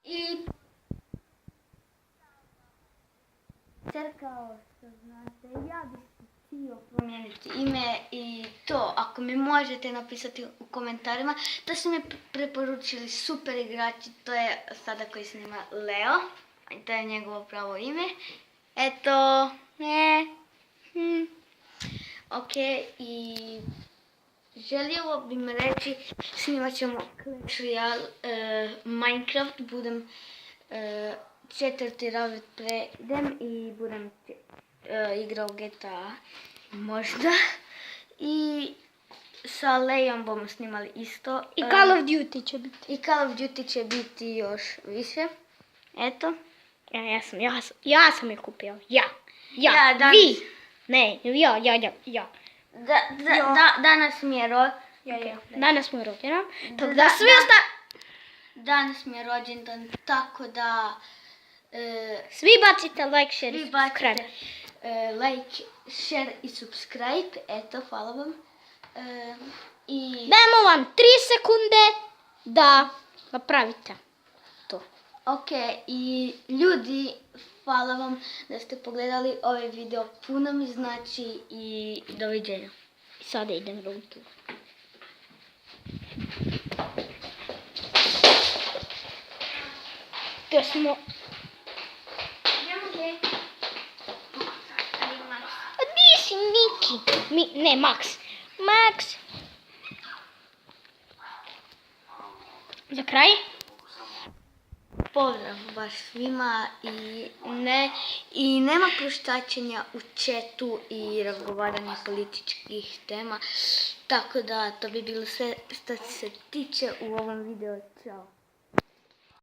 I kao što znate, ja bih htio promijeniti ime i to, ako mi možete napisati u komentarima, to su mi preporučili super igrači, to je sada koji snima Leo, i to je njegovo pravo ime. Eto, ok, i želio bih mi reći, snimat ćemo Clash Royale, Minecraft, budem 4. razred prejdem i budem igrao GTA možda. I sa Lejom bomo snimali isto. I Call of Duty će biti. I Call of Duty će biti još više. Eto. Ja sam je kupio. Ja. danas, Vi. Ne, ja. Danas mi je Danas mu je rođendan. Tako da svi danas mi je rođendan, tako da svi bacite like, share i subscribe. Like, share i subscribe. Eto, hvala vam. Dajemo vam 3 sekunde da napravite to. Ok, i ljudi, hvala vam da ste pogledali ovaj video, puno mi znači i doviđenja. Sada idem rutu. To smo... A di si Miki? Ne, Max. Za kraj? Pozdrav baš svima i nema proštačenja u chatu i razgovaranja političkih tema. Tako da to bi bilo sve što se tiče u ovom videu. Ćao.